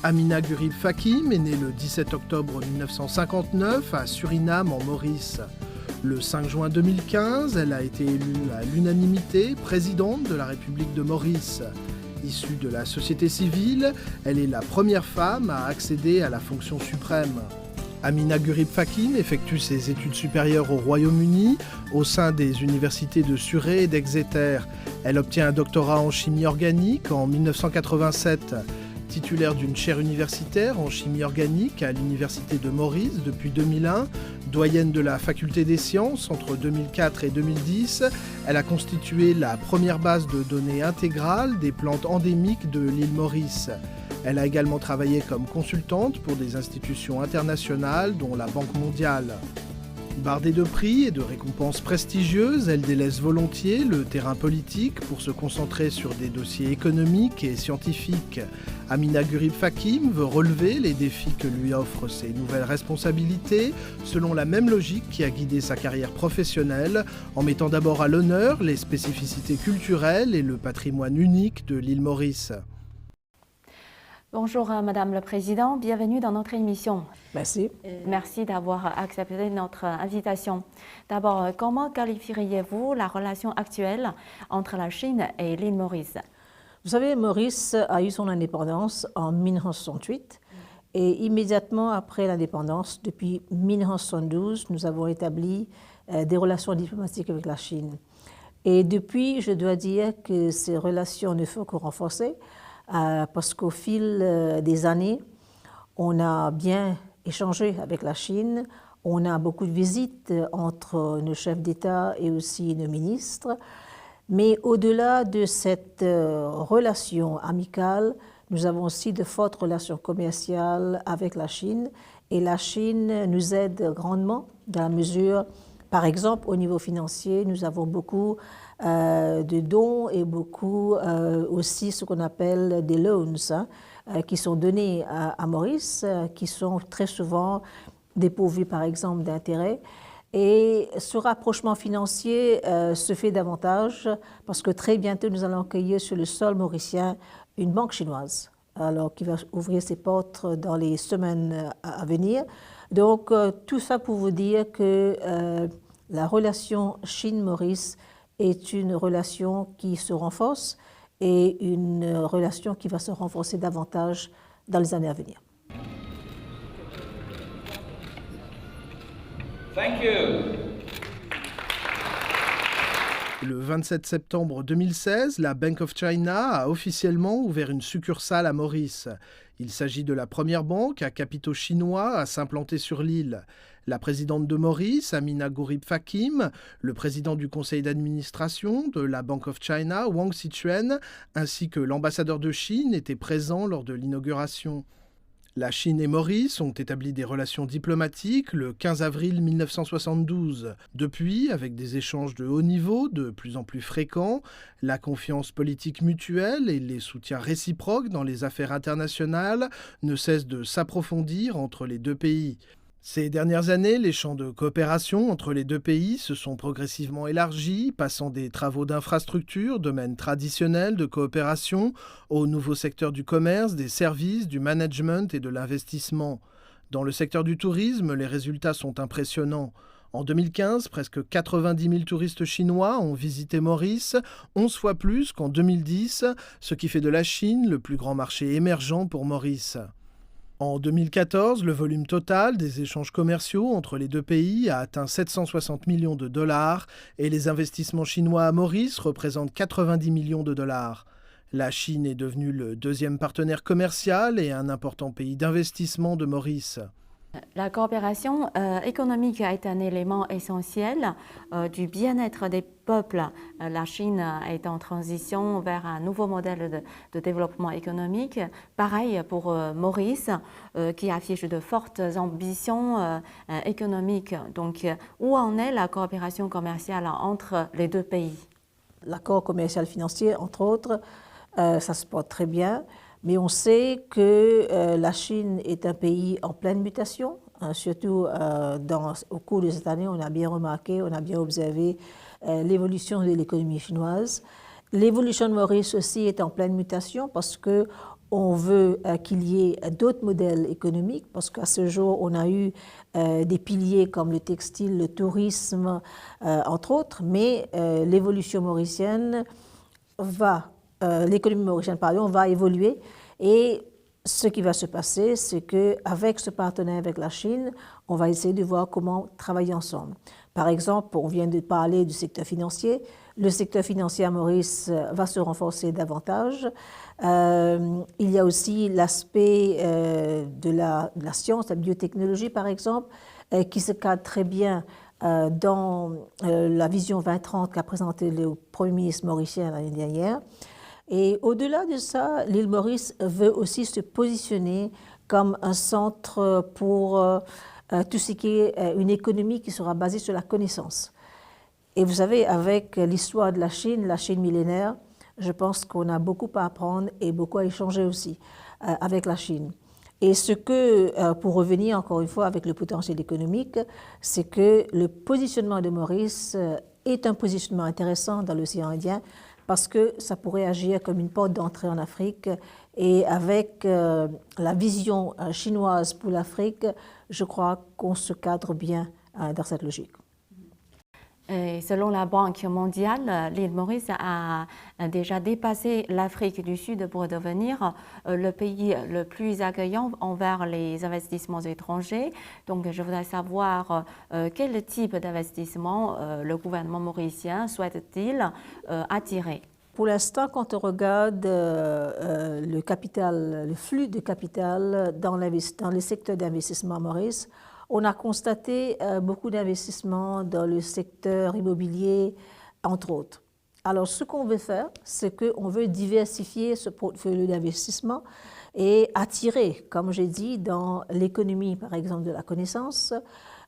Amina Gurib Fakim est née le 17 octobre 1959 à Suriname en Maurice. Le 5 juin 2015, elle a été élue à l'unanimité présidente de la République de Maurice. Issue de la société civile, elle est la première femme à accéder à la fonction suprême. Amina Gurib Fakim effectue ses études supérieures au Royaume-Uni au sein des universités de Surrey et d'Exeter. Elle obtient un doctorat en chimie organique en 1987. Titulaire d'une chaire universitaire en chimie organique à l'université de Maurice depuis 2001, doyenne de la faculté des sciences entre 2004 et 2010, elle a constitué la première base de données intégrale des plantes endémiques de l'île Maurice. Elle a également travaillé comme consultante pour des institutions internationales dont la Banque mondiale. Bardée de prix et de récompenses prestigieuses, elle délaisse volontiers le terrain politique pour se concentrer sur des dossiers économiques et scientifiques. Amina Gurib Fakim veut relever les défis que lui offrent ses nouvelles responsabilités, selon la même logique qui a guidé sa carrière professionnelle, en mettant d'abord à l'honneur les spécificités culturelles et le patrimoine unique de l'île Maurice. Bonjour Madame le Président, bienvenue dans notre émission. Merci. Merci d'avoir accepté notre invitation. D'abord, comment qualifieriez-vous la relation actuelle entre la Chine et l'île Maurice? Vous savez, Maurice a eu son indépendance en 1968 et immédiatement après l'indépendance, depuis 1972, nous avons établi des relations diplomatiques avec la Chine. Et depuis, je dois dire que ces relations ne font que renforcer. Parce qu'au fil des années, on a bien échangé avec la Chine, on a beaucoup de visites entre nos chefs d'État et aussi nos ministres, mais au-delà de cette relation amicale, nous avons aussi de fortes relations commerciales avec la Chine, et la Chine nous aide grandement dans la mesure, par exemple, au niveau financier, nous avons beaucoup de dons et beaucoup aussi ce qu'on appelle des loans qui sont donnés à Maurice, qui sont très souvent dépourvus par exemple d'intérêts. Et ce rapprochement financier se fait davantage parce que très bientôt nous allons accueillir sur le sol mauricien une banque chinoise, alors qui va ouvrir ses portes dans les semaines à venir. Donc tout ça pour vous dire que la relation Chine-Maurice est une relation qui se renforce et une relation qui va se renforcer davantage dans les années à venir. Thank you. Le 27 septembre 2016, la Bank of China a officiellement ouvert une succursale à Maurice. Il s'agit de la première banque à capitaux chinois à s'implanter sur l'île. La présidente de Maurice, Amina Gurib Fakim, le président du conseil d'administration de la Bank of China, Wang Sichuan, ainsi que l'ambassadeur de Chine étaient présents lors de l'inauguration. La Chine et Maurice ont établi des relations diplomatiques le 15 avril 1972. Depuis, avec des échanges de haut niveau de plus en plus fréquents, la confiance politique mutuelle et les soutiens réciproques dans les affaires internationales ne cessent de s'approfondir entre les deux pays. Ces dernières années, les champs de coopération entre les deux pays se sont progressivement élargis, passant des travaux d'infrastructure, domaine traditionnel de coopération, aux nouveaux secteurs du commerce, des services, du management et de l'investissement. Dans le secteur du tourisme, les résultats sont impressionnants. En 2015, presque 90 000 touristes chinois ont visité Maurice, 11 fois plus qu'en 2010, ce qui fait de la Chine le plus grand marché émergent pour Maurice. En 2014, le volume total des échanges commerciaux entre les deux pays a atteint 760 millions de dollars et les investissements chinois à Maurice représentent 90 millions de dollars. La Chine est devenue le deuxième partenaire commercial et un important pays d'investissement de Maurice. La coopération économique est un élément essentiel du bien-être des peuples. La Chine est en transition vers un nouveau modèle de développement économique. Pareil pour Maurice, qui affiche de fortes ambitions économiques. Donc, où en est la coopération commerciale entre les deux pays? L'accord commercial financier, entre autres, ça se porte très bien. Mais on sait que la Chine est un pays en pleine mutation, surtout au cours de cette année, on a bien remarqué, on a bien observé l'évolution de l'économie chinoise. L'évolution de Maurice aussi est en pleine mutation parce que on veut qu'il y ait d'autres modèles économiques, parce qu'à ce jour, on a eu des piliers comme le textile, le tourisme, entre autres, mais l'évolution mauricienne l'économie mauricienne, va évoluer. Et ce qui va se passer, c'est qu'avec ce partenaire, avec la Chine, on va essayer de voir comment travailler ensemble. Par exemple, on vient de parler du secteur financier. Le secteur financier à Maurice va se renforcer davantage. Il y a aussi l'aspect de la science, la biotechnologie par exemple, qui se cadre très bien dans la vision 2030 qu'a présentée le Premier ministre mauricien l'année dernière. Et au-delà de ça, l'île Maurice veut aussi se positionner comme un centre pour tout ce qui est une économie qui sera basée sur la connaissance. Et vous savez, avec l'histoire de la Chine millénaire, je pense qu'on a beaucoup à apprendre et beaucoup à échanger aussi avec la Chine. Et pour revenir encore une fois avec le potentiel économique, c'est que le positionnement de Maurice est un positionnement intéressant dans l'océan Indien parce que ça pourrait agir comme une porte d'entrée en Afrique. Et avec la vision chinoise pour l'Afrique, je crois qu'on se cadre bien dans cette logique. Et selon la Banque mondiale, l'île Maurice a déjà dépassé l'Afrique du Sud pour devenir le pays le plus accueillant envers les investissements étrangers. Donc, je voudrais savoir quel type d'investissement le gouvernement mauricien souhaite-t-il attirer? Pour l'instant, quand on regarde le flux de capital dans les secteurs d'investissement à Maurice, on a constaté beaucoup d'investissements dans le secteur immobilier, entre autres. Alors, ce qu'on veut faire, c'est qu'on veut diversifier ce portfolio d'investissement et attirer, comme j'ai dit, dans l'économie, par exemple, de la connaissance,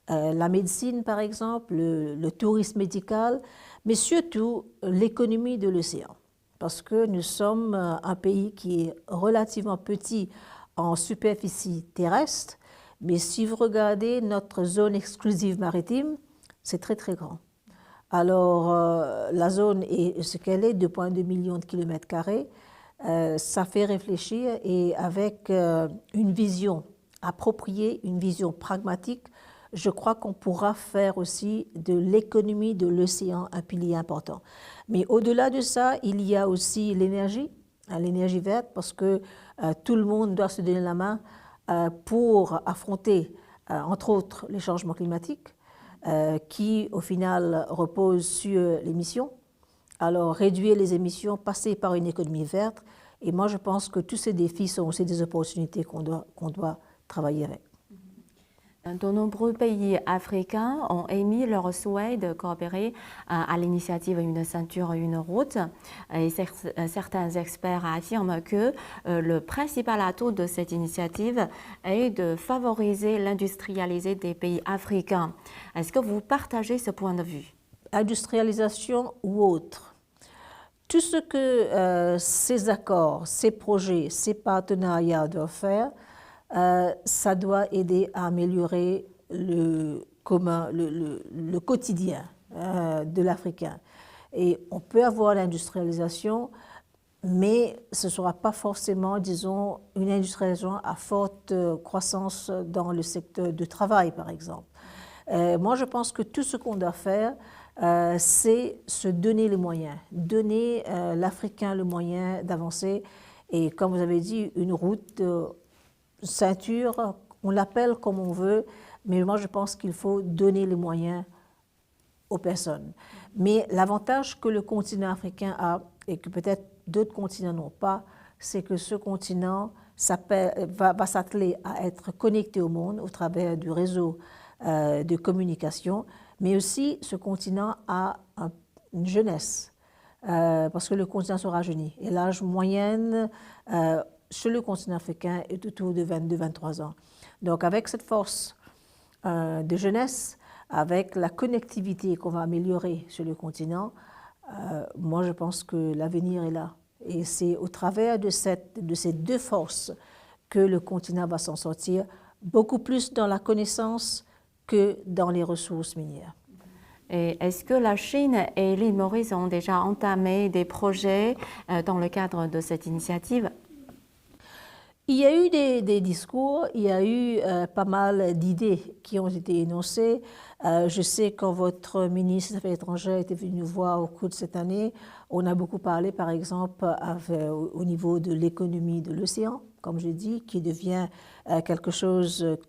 la médecine, par exemple, le tourisme médical, mais surtout l'économie de l'océan. Parce que nous sommes un pays qui est relativement petit en superficie terrestre, mais si vous regardez notre zone exclusive maritime, c'est très très grand. Alors la zone est ce qu'elle est, 2,2 millions de kilomètres carrés. Ça fait réfléchir et avec une vision appropriée, une vision pragmatique, je crois qu'on pourra faire aussi de l'économie de l'océan un pilier important. Mais au-delà de ça, il y a aussi l'énergie verte, parce que tout le monde doit se donner la main pour affronter, entre autres, les changements climatiques, qui, au final, reposent sur l'émission. Alors, réduire les émissions, passer par une économie verte. Et moi, je pense que tous ces défis sont aussi des opportunités qu'on doit travailler avec. De nombreux pays africains ont émis leur souhait de coopérer à l'initiative Une ceinture, une route. Et certains experts affirment que le principal atout de cette initiative est de favoriser l'industrialisation des pays africains. Est-ce que vous partagez ce point de vue? Industrialisation ou autre. Tout ce que ces accords, ces projets, ces partenariats doivent faire, ça doit aider à améliorer le quotidien de l'Africain. Et on peut avoir l'industrialisation, mais ce ne sera pas forcément, disons, une industrialisation à forte croissance dans le secteur du travail, par exemple. Moi, je pense que tout ce qu'on doit faire, c'est se donner les moyens, donner l'Africain le moyen d'avancer. Et comme vous avez dit, une route ceinture, on l'appelle comme on veut, mais moi je pense qu'il faut donner les moyens aux personnes. Mais l'avantage que le continent africain a, et que peut-être d'autres continents n'ont pas, c'est que ce continent va s'atteler à être connecté au monde au travers du réseau de communication, mais aussi ce continent a une jeunesse, parce que le continent se rajeunit. Et l'âge moyen sur le continent africain est autour de 22-23 ans. Donc avec cette force de jeunesse, avec la connectivité qu'on va améliorer sur le continent, moi je pense que l'avenir est là. Et c'est au travers de ces deux forces que le continent va s'en sortir, beaucoup plus dans la connaissance que dans les ressources minières. Et est-ce que la Chine et l'île Maurice ont déjà entamé des projets dans le cadre de cette initiative? Il y a eu des discours, il y a eu pas mal d'idées qui ont été énoncées. Je sais quand votre ministre des Affaires étrangères était venu nous voir au cours de cette année, on a beaucoup parlé par exemple au niveau de l'économie de l'océan, comme j'ai dit, qui devient quelque chose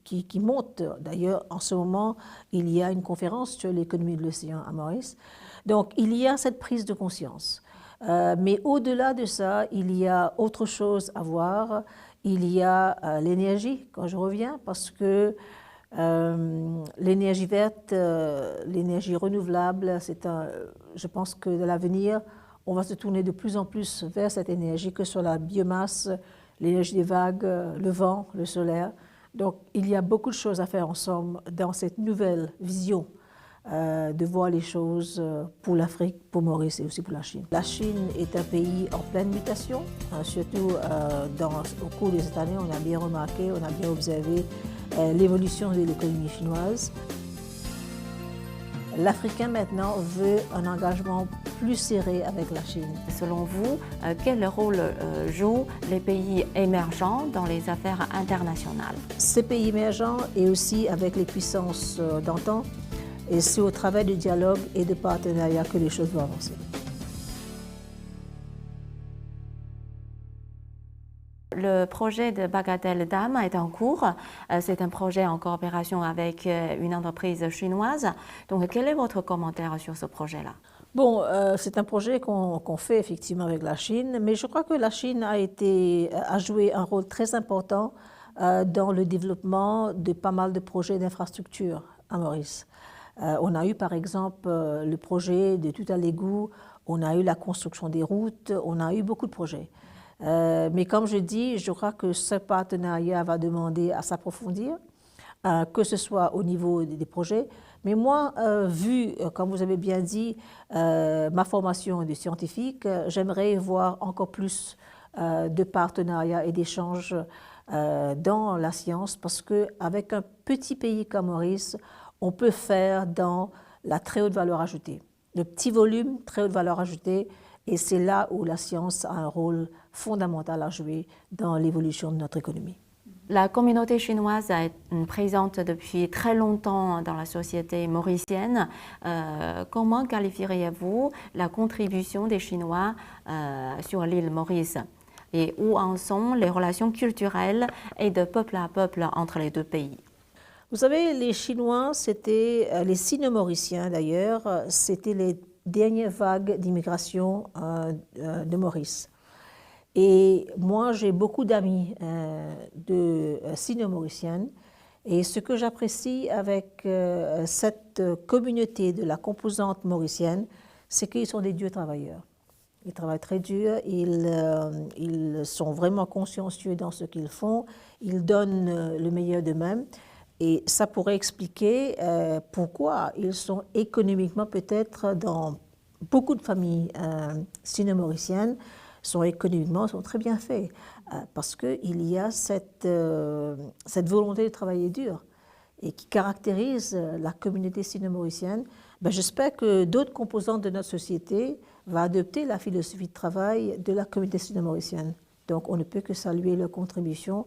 qui monte. D'ailleurs, en ce moment, il y a une conférence sur l'économie de l'océan à Maurice. Donc, il y a cette prise de conscience. Mais au-delà de ça, il y a autre chose à voir. Il y a l'énergie, quand je reviens, parce que l'énergie verte, l'énergie renouvelable, je pense que dans l'avenir, on va se tourner de plus en plus vers cette énergie, que sur la biomasse, l'énergie des vagues, le vent, le solaire. Donc, il y a beaucoup de choses à faire ensemble dans cette nouvelle vision de voir les choses pour l'Afrique, pour Maurice et aussi pour la Chine. La Chine est un pays en pleine mutation, surtout au cours de cette année, on a bien remarqué, on a bien observé l'évolution de l'économie chinoise. L'Africain maintenant veut un engagement plus serré avec la Chine. Selon vous, quel rôle jouent les pays émergents dans les affaires internationales? Ces pays émergents et aussi avec les puissances d'antan, et c'est au travers du dialogue et de partenariat que les choses vont avancer. Le projet de Bagatelle Dam est en cours. C'est un projet en coopération avec une entreprise chinoise. Donc, quel est votre commentaire sur ce projet-là? Bon, c'est un projet qu'on fait effectivement avec la Chine, mais je crois que la Chine a joué un rôle très important dans le développement de pas mal de projets d'infrastructure à Maurice. On a eu par exemple le projet de tout à l'égout, on a eu la construction des routes, on a eu beaucoup de projets. Mais comme je dis, je crois que ce partenariat va demander à s'approfondir, que ce soit au niveau des projets. Mais moi, vu, comme vous avez bien dit, ma formation de scientifique, j'aimerais voir encore plus de partenariats et d'échanges dans la science, parce qu'avec un petit pays comme Maurice, on peut faire dans la très haute valeur ajoutée. Le petit volume, très haute valeur ajoutée, et c'est là où la science a un rôle fondamental à jouer dans l'évolution de notre économie. La communauté chinoise est présente depuis très longtemps dans la société mauricienne. Comment qualifieriez-vous la contribution des Chinois sur l'île Maurice? Et où en sont les relations culturelles et de peuple à peuple entre les deux pays? Vous savez, les Chinois, c'était les Sino-Mauriciens d'ailleurs, c'était les dernières vagues d'immigration de Maurice. Et moi, j'ai beaucoup d'amis de Sino-Mauriciennes. Et ce que j'apprécie avec cette communauté de la composante mauricienne, c'est qu'ils sont des dieux travailleurs. Ils travaillent très dur, ils sont vraiment consciencieux dans ce qu'ils font, ils donnent le meilleur d'eux-mêmes. Et ça pourrait expliquer pourquoi ils sont économiquement peut-être dans beaucoup de familles sino-mauriciennes, sont très bien faits, parce qu'il y a cette volonté de travailler dur et qui caractérise la communauté sino-mauricienne. J'espère que d'autres composantes de notre société vont adopter la philosophie de travail de la communauté sino-mauricienne. Donc on ne peut que saluer leur contribution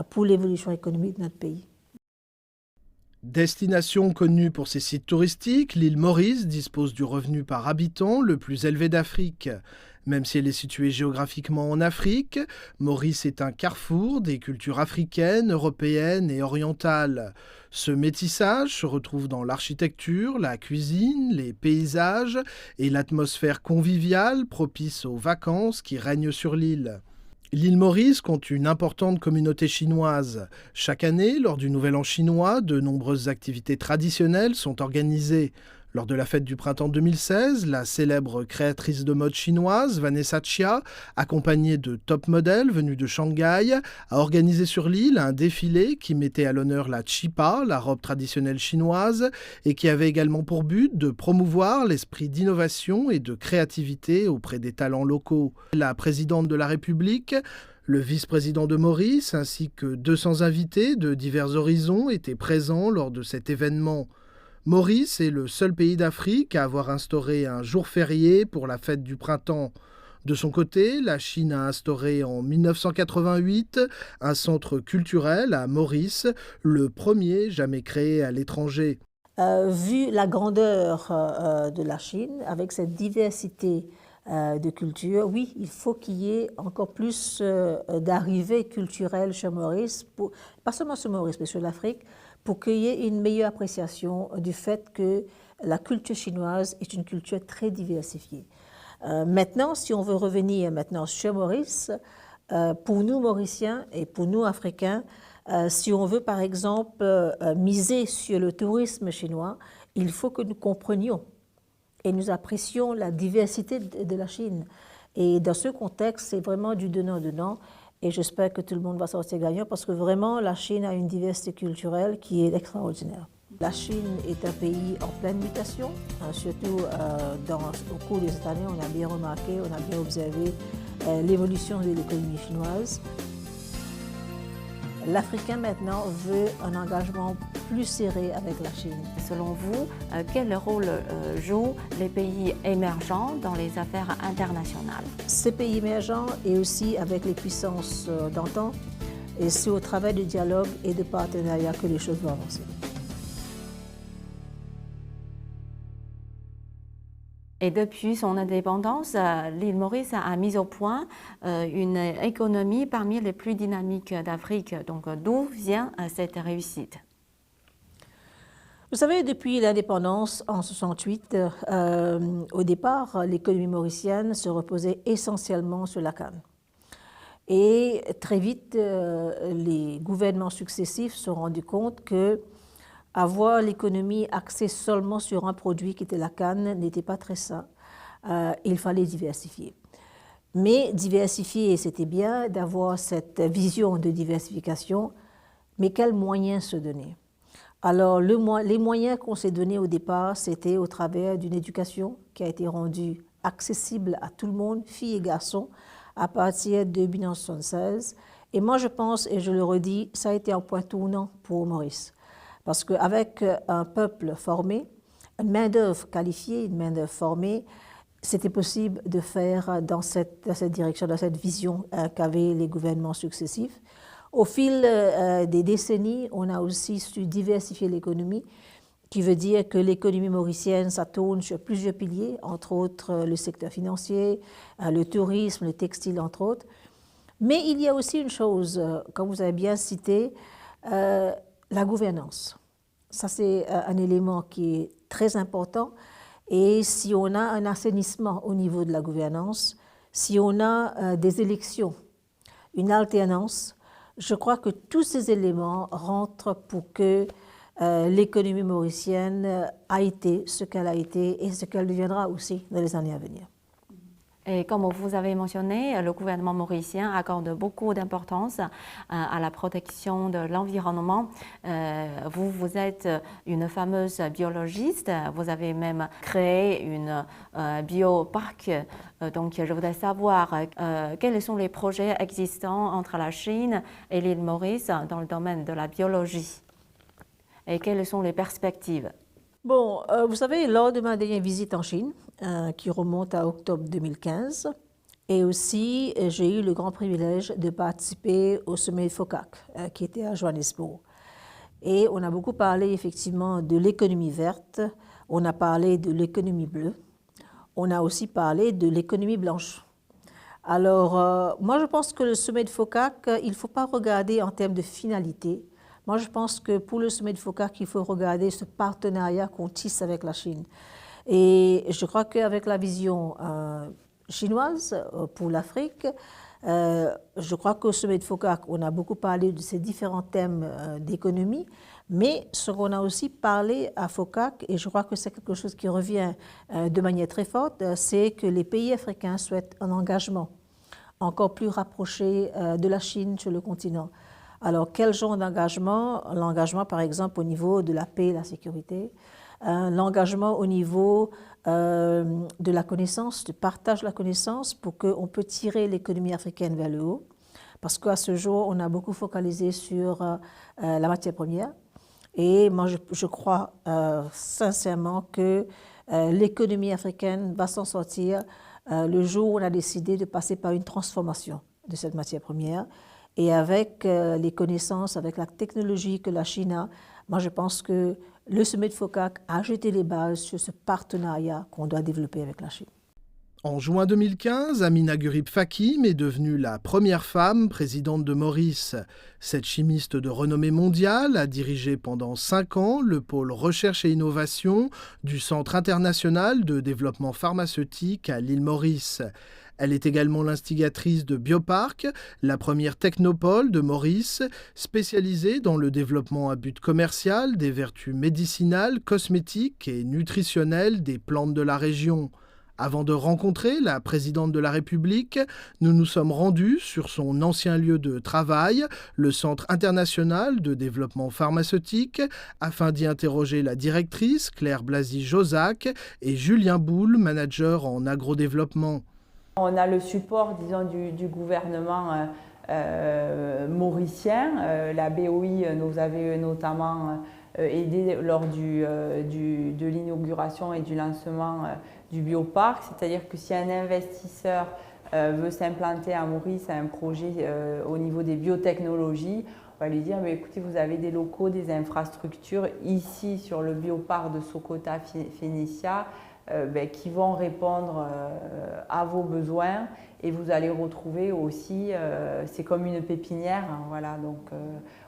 pour l'évolution économique de notre pays. Destination connue pour ses sites touristiques, l'île Maurice dispose du revenu par habitant le plus élevé d'Afrique. Même si elle est située géographiquement en Afrique, Maurice est un carrefour des cultures africaines, européennes et orientales. Ce métissage se retrouve dans l'architecture, la cuisine, les paysages et l'atmosphère conviviale propice aux vacances qui règnent sur l'île. L'île Maurice compte une importante communauté chinoise. Chaque année, lors du Nouvel An chinois, de nombreuses activités traditionnelles sont organisées. Lors de la fête du printemps 2016, la célèbre créatrice de mode chinoise, Vanessa Chia, accompagnée de top modèles venus de Shanghai, a organisé sur l'île un défilé qui mettait à l'honneur la Chipa, la robe traditionnelle chinoise, et qui avait également pour but de promouvoir l'esprit d'innovation et de créativité auprès des talents locaux. La présidente de la République, le vice-président de Maurice, ainsi que 200 invités de divers horizons étaient présents lors de cet événement. Maurice est le seul pays d'Afrique à avoir instauré un jour férié pour la fête du printemps. De son côté, la Chine a instauré en 1988 un centre culturel à Maurice, le premier jamais créé à l'étranger. Vu la grandeur de la Chine, avec cette diversité de cultures, oui, il faut qu'il y ait encore plus d'arrivées culturelles chez Maurice, pas seulement sur Maurice, mais sur l'Afrique, pour qu'il y ait une meilleure appréciation du fait que la culture chinoise est une culture très diversifiée. Maintenant, si on veut revenir maintenant chez Maurice, pour nous Mauriciens et pour nous Africains, si on veut par exemple miser sur le tourisme chinois, il faut que nous comprenions et nous apprécions la diversité de la Chine. Et dans ce contexte, c'est vraiment du donnant-donnant. Et j'espère que tout le monde va sortir gagnant parce que vraiment, la Chine a une diversité culturelle qui est extraordinaire. La Chine est un pays en pleine mutation, surtout au cours de cette année, on a bien remarqué, on a bien observé l'évolution de l'économie chinoise. L'Africain maintenant veut un engagement plus serré avec la Chine. Selon vous, quel rôle jouent les pays émergents dans les affaires internationales? Ces pays émergents et aussi avec les puissances d'antan, et c'est au travers du dialogue et de partenariat que les choses vont avancer. Et depuis son indépendance, l'île Maurice a mis au point une économie parmi les plus dynamiques d'Afrique. Donc d'où vient cette réussite? Vous savez, depuis l'indépendance en 1968, au départ, l'économie mauricienne se reposait essentiellement sur la canne. Et très vite, les gouvernements successifs se sont rendus compte que avoir l'économie axée seulement sur un produit qui était la canne n'était pas très sain. Il fallait diversifier. Mais diversifier, c'était bien d'avoir cette vision de diversification, mais quels moyens se donner? Alors, les moyens qu'on s'est donnés au départ, c'était au travers d'une éducation qui a été rendue accessible à tout le monde, filles et garçons, à partir de 1976. Et moi, je pense, et je le redis, ça a été un point tournant pour Maurice. Parce qu'avec un peuple formé, une main-d'œuvre qualifiée, une main-d'œuvre formée, c'était possible de faire dans cette direction, dans cette vision qu'avaient les gouvernements successifs. Au fil des décennies, on a aussi su diversifier l'économie, qui veut dire que l'économie mauricienne, ça tourne sur plusieurs piliers, entre autres le secteur financier, le tourisme, le textile, entre autres. Mais il y a aussi une chose, comme vous avez bien cité, la gouvernance. Ça, c'est un élément qui est très important. Et si on a un assainissement au niveau de la gouvernance, si on a des élections, une alternance, je crois que tous ces éléments rentrent pour que l'économie mauricienne a été ce qu'elle a été et ce qu'elle deviendra aussi dans les années à venir. Et comme vous avez mentionné, le gouvernement mauricien accorde beaucoup d'importance à la protection de l'environnement. Vous êtes une fameuse biologiste, vous avez même créé une bioparc. Donc je voudrais savoir quels sont les projets existants entre la Chine et l'île Maurice dans le domaine de la biologie et quelles sont les perspectives. Bon, vous savez, lors de ma dernière visite en Chine, qui remonte à octobre 2015, et aussi j'ai eu le grand privilège de participer au sommet FOCAC, qui était à Johannesburg. Et on a beaucoup parlé effectivement de l'économie verte, on a parlé de l'économie bleue, on a aussi parlé de l'économie blanche. Alors, moi je pense que le sommet de FOCAC, il ne faut pas regarder en termes de finalité. Moi, je pense que pour le sommet de FOCAC, il faut regarder ce partenariat qu'on tisse avec la Chine. Et je crois qu'avec la vision chinoise pour l'Afrique, je crois qu'au sommet de FOCAC, on a beaucoup parlé de ces différents thèmes d'économie, mais ce qu'on a aussi parlé à FOCAC, et je crois que c'est quelque chose qui revient de manière très forte, c'est que les pays africains souhaitent un engagement encore plus rapproché de la Chine sur le continent. Alors, quel genre d'engagement? L'engagement, par exemple, au niveau de la paix et la sécurité, l'engagement au niveau de la connaissance, du partage de la connaissance pour qu'on peut tirer l'économie africaine vers le haut. Parce qu'à ce jour, on a beaucoup focalisé sur la matière première. Et moi, je crois sincèrement que l'économie africaine va s'en sortir le jour où on a décidé de passer par une transformation de cette matière première. Et avec les connaissances, avec la technologie que la Chine a, moi je pense que le sommet de FOCAC a jeté les bases sur ce partenariat qu'on doit développer avec la Chine. En juin 2015, Amina Gurib Fakim est devenue la première femme présidente de Maurice. Cette chimiste de renommée mondiale a dirigé pendant 5 ans le pôle recherche et innovation du Centre international de développement pharmaceutique à l'île Maurice. Elle est également l'instigatrice de Biopark, la première technopole de Maurice, spécialisée dans le développement à but commercial des vertus médicinales, cosmétiques et nutritionnelles des plantes de la région. Avant de rencontrer la présidente de la République, nous nous sommes rendus sur son ancien lieu de travail, le Centre international de développement pharmaceutique, afin d'y interroger la directrice, Claire Blazy-Josac, et Julien Boule, manager en agrodéveloppement. On a le support, disons, du gouvernement mauricien. La BOI nous avait notamment aidé lors de l'inauguration et du lancement du bioparc, c'est-à-dire que si un investisseur veut s'implanter à Maurice à un projet au niveau des biotechnologies, on va lui dire mais écoutez, vous avez des locaux, des infrastructures ici sur le bioparc de Sokota Phénicia qui vont répondre à vos besoins et vous allez retrouver aussi, c'est comme une pépinière, hein, voilà, donc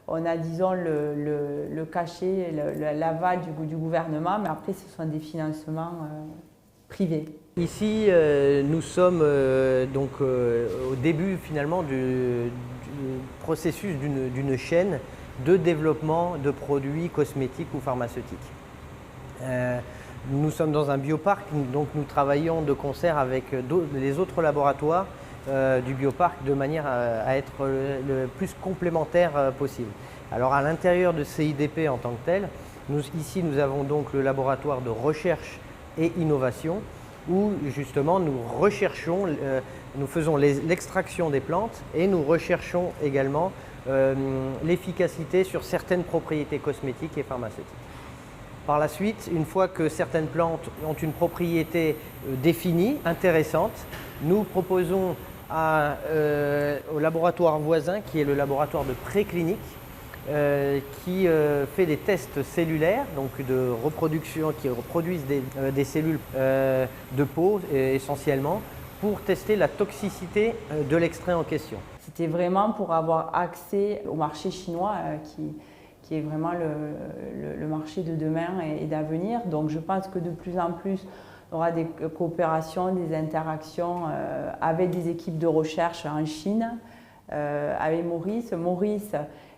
on a disons le cachet, l'aval du gouvernement, mais après ce sont des financements privés. Ici, nous sommes au début finalement du processus d'une chaîne de développement de produits cosmétiques ou pharmaceutiques. Nous sommes dans un bioparc, donc nous travaillons de concert avec les autres laboratoires du bioparc de manière à être le plus complémentaire possible. Alors à l'intérieur de CIDP en tant que tel, ici nous avons donc le laboratoire de recherche et innovation où justement nous recherchons, nous faisons l'extraction des plantes et nous recherchons également l'efficacité sur certaines propriétés cosmétiques et pharmaceutiques. Par la suite, une fois que certaines plantes ont une propriété définie, intéressante, nous proposons au laboratoire voisin, qui est le laboratoire de préclinique, qui fait des tests cellulaires, donc de reproduction, qui reproduisent des cellules de peau essentiellement, pour tester la toxicité de l'extrait en question. C'était vraiment pour avoir accès au marché chinois qui est vraiment le marché de demain et d'avenir. Donc je pense que de plus en plus, on aura des coopérations, des interactions avec des équipes de recherche en Chine, avec Maurice. Maurice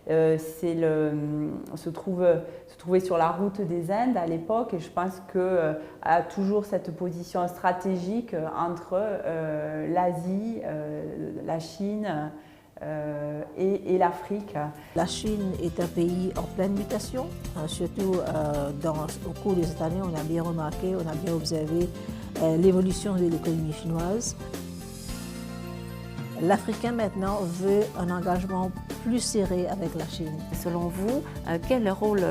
se trouvait sur la route des Indes à l'époque et je pense qu'elle a toujours cette position stratégique entre l'Asie, la Chine, et l'Afrique. La Chine est un pays en pleine mutation, surtout au cours de cette année, on a bien remarqué, on a bien observé l'évolution de l'économie chinoise. L'Africain maintenant veut un engagement plus serré avec la Chine. Selon vous, quel rôle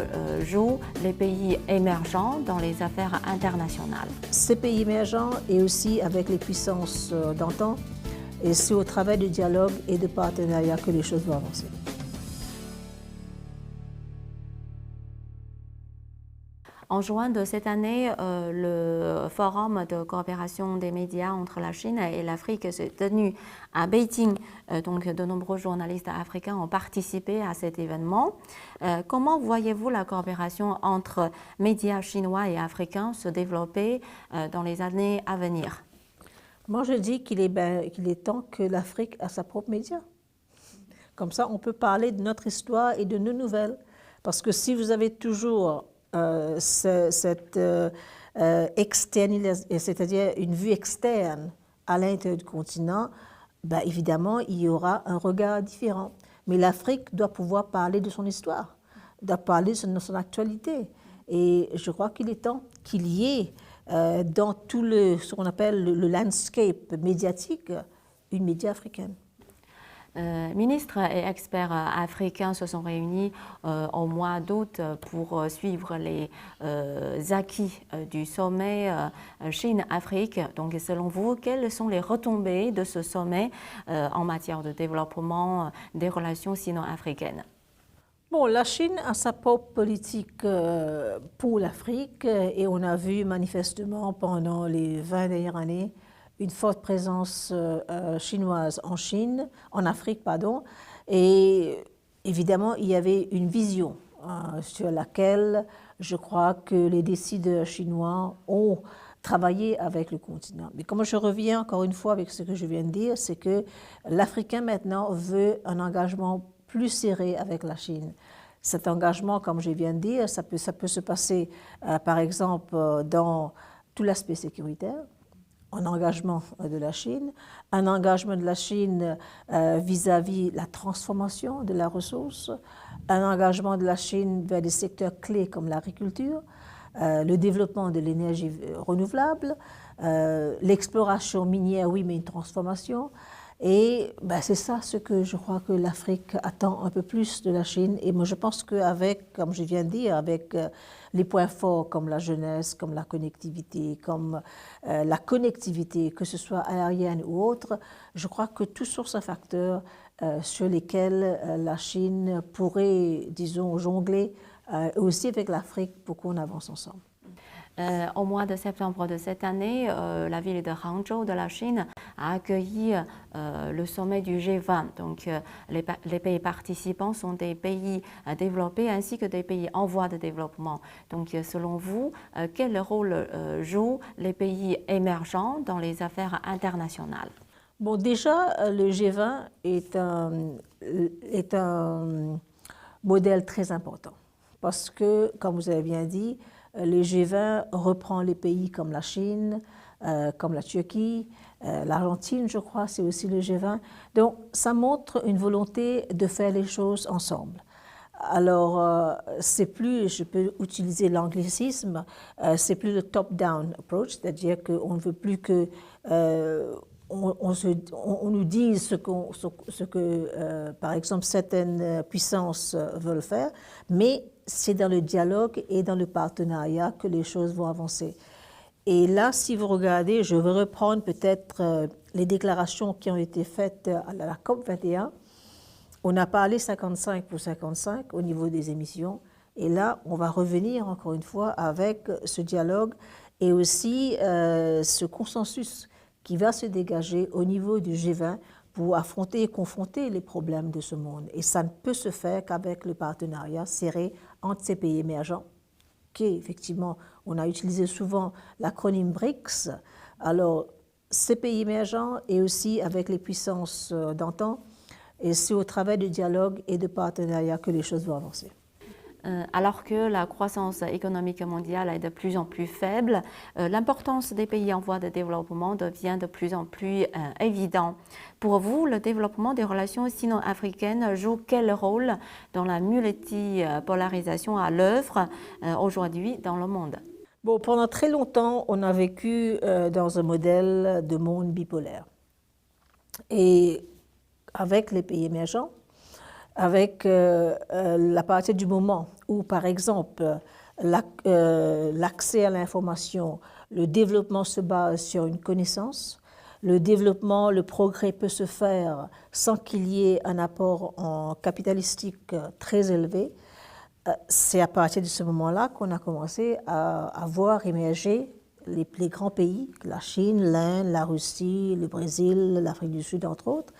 jouent les pays émergents dans les affaires internationales? Ces pays émergents et aussi avec les puissances d'antan, et c'est au travail de dialogue et de partenariat que les choses vont avancer. En juin de cette année, le forum de coopération des médias entre la Chine et l'Afrique s'est tenu à Beijing. Donc, de nombreux journalistes africains ont participé à cet événement. Comment voyez-vous la coopération entre médias chinois et africains se développer dans les années à venir? Moi, je dis qu'il est temps que l'Afrique ait sa propre média. Comme ça, on peut parler de notre histoire et de nos nouvelles. Parce que si vous avez toujours cette externalisation, c'est-à-dire une vue externe à l'intérieur du continent, ben évidemment, il y aura un regard différent. Mais l'Afrique doit pouvoir parler de son histoire, doit parler de son actualité. Et je crois qu'il est temps qu'il y ait dans tout ce qu'on appelle le landscape médiatique, une média africaine. Ministres et experts africains se sont réunis au mois d'août pour suivre les acquis du sommet Chine-Afrique. Donc, selon vous, quelles sont les retombées de ce sommet en matière de développement des relations sino-africaines? Bon, la Chine a sa propre politique pour l'Afrique et on a vu manifestement pendant les 20 dernières années une forte présence chinoise en Afrique, pardon, et évidemment il y avait une vision sur laquelle je crois que les décideurs chinois ont travaillé avec le continent. Mais comme je reviens encore une fois avec ce que je viens de dire, c'est que l'Africain maintenant veut un engagement plus serré avec la Chine. Cet engagement, comme je viens de dire, ça peut se passer par exemple dans tout l'aspect sécuritaire, un engagement de la Chine, un engagement de la Chine vis-à-vis la transformation de la ressource, un engagement de la Chine vers des secteurs clés comme l'agriculture, le développement de l'énergie renouvelable, l'exploration minière, oui, mais une transformation. Et c'est ça ce que je crois que l'Afrique attend un peu plus de la Chine. Et moi, je pense qu'avec, comme je viens de dire, avec les points forts comme la jeunesse, comme la connectivité, que ce soit aérienne ou autre, je crois que tout sur ces facteurs sur lesquels la Chine pourrait, disons, jongler aussi avec l'Afrique pour qu'on avance ensemble. Au mois de septembre de cette année, la ville de Hangzhou de la Chine a accueilli le sommet du G20. Donc, les pays participants sont des pays développés ainsi que des pays en voie de développement. Donc, selon vous, quel rôle jouent les pays émergents dans les affaires internationales? Bon, déjà, le G20 est un modèle très important parce que, comme vous avez bien dit, le G20 reprend les pays comme la Chine, comme la Turquie, l'Argentine, je crois, c'est aussi le G20. Donc, ça montre une volonté de faire les choses ensemble. Alors, c'est plus, je peux utiliser l'anglicisme, c'est plus le top-down approach, c'est-à-dire qu'on ne veut plus que on nous dise ce que par exemple, certaines puissances veulent faire, mais c'est dans le dialogue et dans le partenariat que les choses vont avancer. Et là, si vous regardez, je vais reprendre peut-être les déclarations qui ont été faites à la COP 21. On a parlé 55 pour 55 au niveau des émissions. Et là, on va revenir encore une fois avec ce dialogue et aussi ce consensus qui va se dégager au niveau du G20 pour affronter et confronter les problèmes de ce monde. Et ça ne peut se faire qu'avec le partenariat serré entre ces pays émergents, qui effectivement, on a utilisé souvent l'acronyme BRICS. Alors, ces pays émergents et aussi avec les puissances d'antan, et c'est au travers du dialogue et de partenariat que les choses vont avancer. Alors que la croissance économique mondiale est de plus en plus faible, l'importance des pays en voie de développement devient de plus en plus évident. Pour vous, le développement des relations sino-africaines joue quel rôle dans la multipolarisation à l'œuvre aujourd'hui dans le monde? Bon, pendant très longtemps, on a vécu dans un modèle de monde bipolaire. Et avec les pays émergents, avec à partir du moment où, par exemple, l'accès à l'information, le développement se base sur une connaissance, le développement, le progrès peut se faire sans qu'il y ait un apport en capitalistique très élevé. C'est à partir de ce moment-là qu'on a commencé à voir émerger les grands pays, la Chine, l'Inde, la Russie, le Brésil, l'Afrique du Sud, entre autres.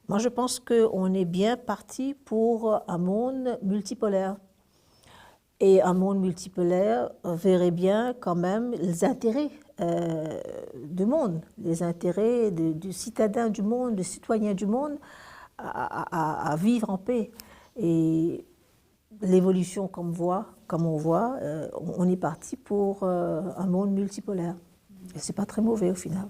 Moi, je pense qu'on est bien parti pour un monde multipolaire. Et un monde multipolaire verrait bien quand même les intérêts du monde, les intérêts du citadin du monde, du citoyen du monde à vivre en paix. Et l'évolution comme on voit, on est parti pour un monde multipolaire. Et ce n'est pas très mauvais au final.